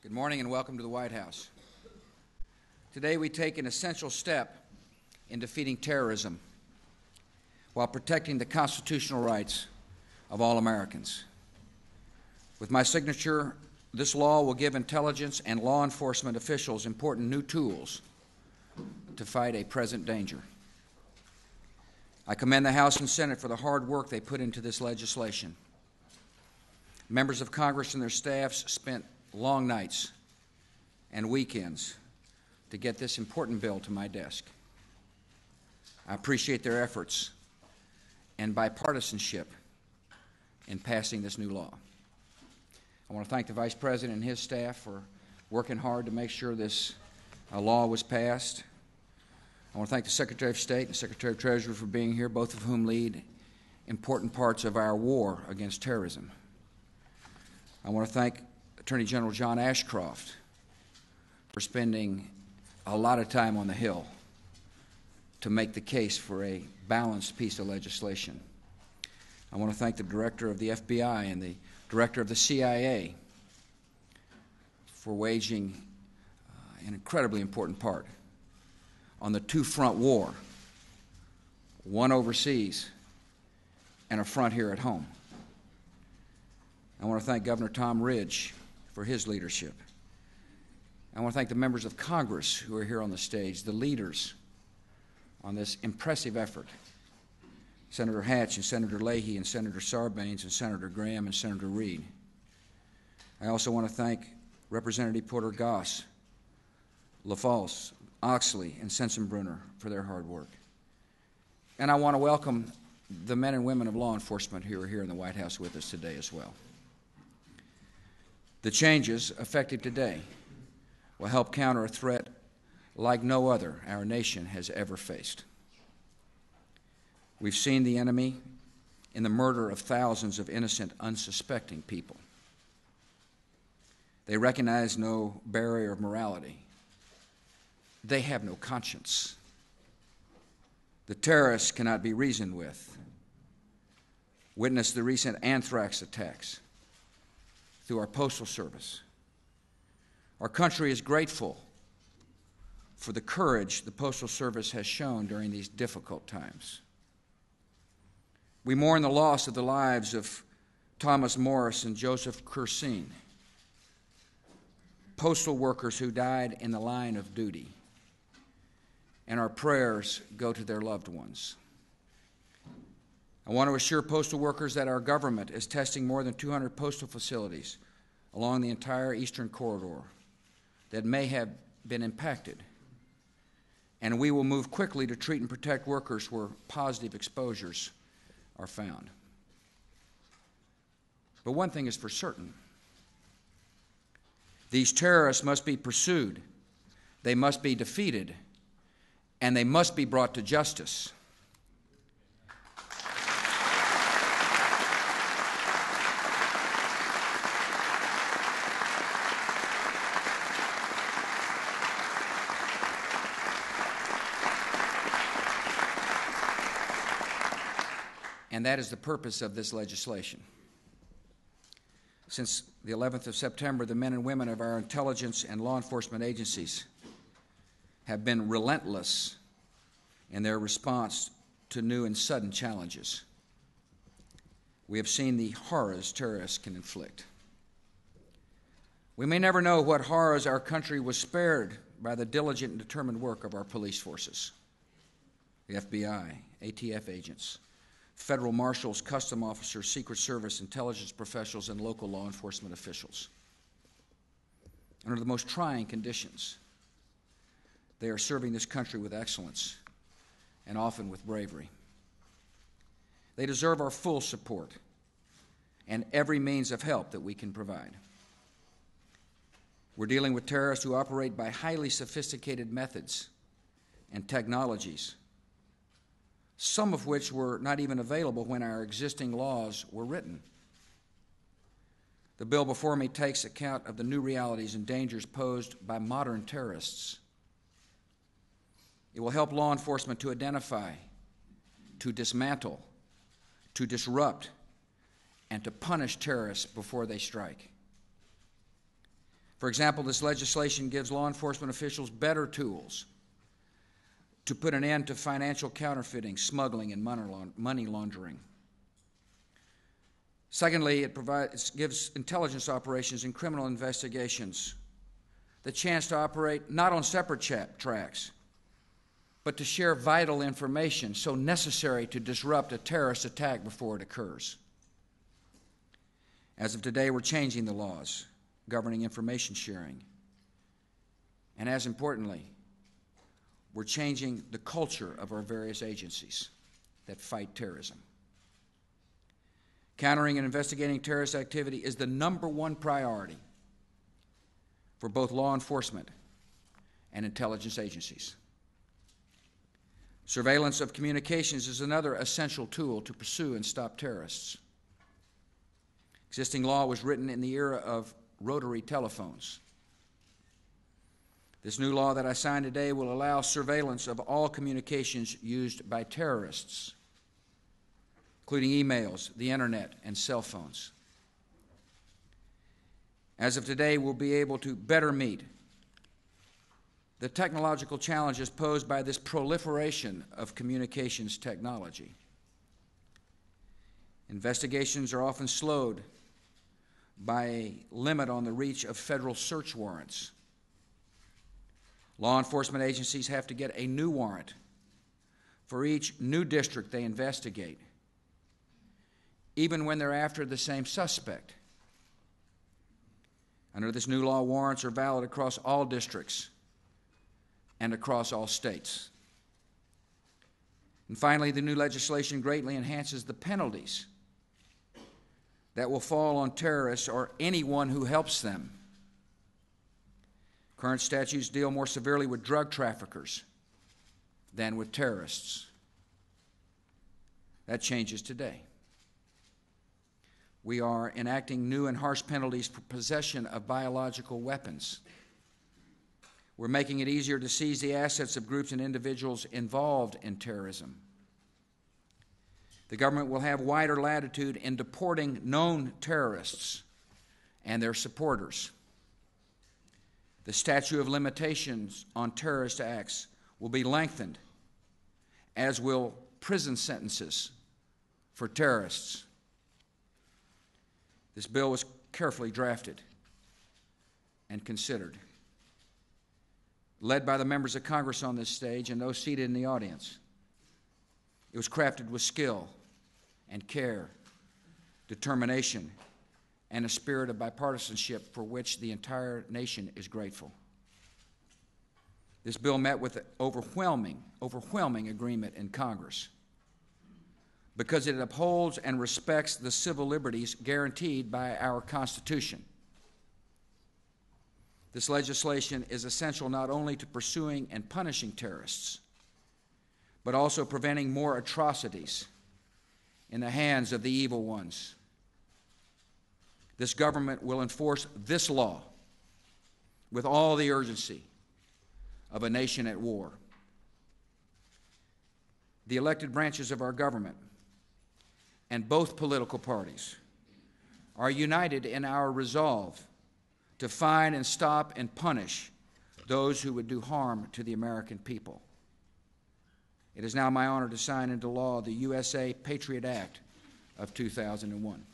Good morning and welcome to the White House. Today we take an essential step in defeating terrorism while protecting the constitutional rights of all Americans. With my signature, this law will give intelligence and law enforcement officials important new tools to fight a present danger. I commend the House and Senate for the hard work they put into this legislation. Members of Congress and their staffs spent long nights and weekends to get this important bill to my desk. I appreciate their efforts and bipartisanship in passing this new law. I want to thank the Vice President and his staff for working hard to make sure this law was passed. I want to thank the Secretary of State and the Secretary of Treasury for being here, both of whom lead important parts of our war against terrorism. I want to thank Attorney General John Ashcroft for spending a lot of time on the Hill to make the case for a balanced piece of legislation. I want to thank the Director of the FBI and the Director of the CIA for waging an incredibly important part on the two-front war, one overseas and a front here at home. I want to thank Governor Tom Ridge for his leadership. I want to thank the members of Congress who are here on the stage, the leaders on this impressive effort, Senator Hatch and Senator Leahy and Senator Sarbanes and Senator Graham and Senator Reid. I also want to thank Representative Porter Goss, LaFalce, Oxley, and Sensenbrunner for their hard work. And I want to welcome the men and women of law enforcement who are here in the White House with us today as well. The changes effective today will help counter a threat like no other our nation has ever faced. We've seen the enemy in the murder of thousands of innocent, unsuspecting people. They recognize no barrier of morality. They have no conscience. The terrorists cannot be reasoned with. Witness the recent anthrax attacks through our Postal Service. Our country is grateful for the courage the Postal Service has shown during these difficult times. We mourn the loss of the lives of Thomas Morris and Joseph Cursine, postal workers who died in the line of duty, and our prayers go to their loved ones. I want to assure postal workers that our government is testing more than 200 postal facilities along the entire eastern corridor that may have been impacted, and we will move quickly to treat and protect workers where positive exposures are found. But one thing is for certain: these terrorists must be pursued, they must be defeated, and they must be brought to justice. And that is the purpose of this legislation. Since the 11th of September, the men and women of our intelligence and law enforcement agencies have been relentless in their response to new and sudden challenges. We have seen the horrors terrorists can inflict. We may never know what horrors our country was spared by the diligent and determined work of our police forces, the FBI, ATF agents, federal marshals, custom officers, Secret Service, intelligence professionals, and local law enforcement officials. Under the most trying conditions, they are serving this country with excellence and often with bravery. They deserve our full support and every means of help that we can provide. We're dealing with terrorists who operate by highly sophisticated methods and technologies, some of which were not even available when our existing laws were written. The bill before me takes account of the new realities and dangers posed by modern terrorists. It will help law enforcement to identify, to dismantle, to disrupt, and to punish terrorists before they strike. For example, this legislation gives law enforcement officials better tools to put an end to financial counterfeiting, smuggling, and money laundering. Secondly, it gives intelligence operations and criminal investigations the chance to operate not on separate tracks, but to share vital information so necessary to disrupt a terrorist attack before it occurs. As of today, we're changing the laws governing information sharing. And as importantly, we're changing the culture of our various agencies that fight terrorism. Countering and investigating terrorist activity is the #1 priority for both law enforcement and intelligence agencies. Surveillance of communications is another essential tool to pursue and stop terrorists. Existing law was written in the era of rotary telephones. This new law that I signed today will allow surveillance of all communications used by terrorists, including emails, the internet, and cell phones. As of today, we'll be able to better meet the technological challenges posed by this proliferation of communications technology. Investigations are often slowed by a limit on the reach of federal search warrants. Law enforcement agencies have to get a new warrant for each new district they investigate, even when they're after the same suspect. Under this new law, warrants are valid across all districts and across all states. And finally, the new legislation greatly enhances the penalties that will fall on terrorists or anyone who helps them. Current statutes deal more severely with drug traffickers than with terrorists. That changes today. We are enacting new and harsh penalties for possession of biological weapons. We're making it easier to seize the assets of groups and individuals involved in terrorism. The government will have wider latitude in deporting known terrorists and their supporters. The statute of limitations on terrorist acts will be lengthened, as will prison sentences for terrorists. This bill was carefully drafted and considered, led by the members of Congress on this stage and those seated in the audience. It was crafted with skill and care, determination, and a spirit of bipartisanship for which the entire nation is grateful. This bill met with overwhelming agreement in Congress because it upholds and respects the civil liberties guaranteed by our Constitution. This legislation is essential not only to pursuing and punishing terrorists, but also preventing more atrocities in the hands of the evil ones. This government will enforce this law with all the urgency of a nation at war. The elected branches of our government and both political parties are united in our resolve to find and stop and punish those who would do harm to the American people. It is now my honor to sign into law the USA Patriot Act of 2001.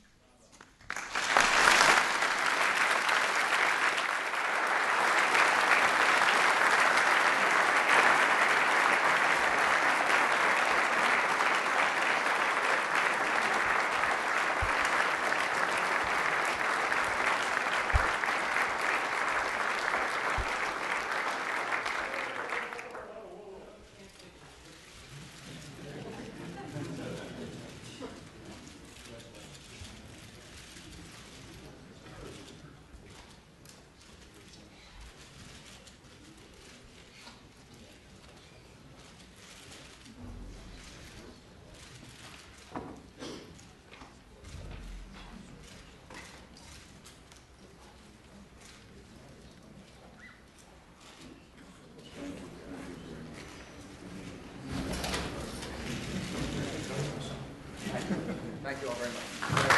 Thank you all very much.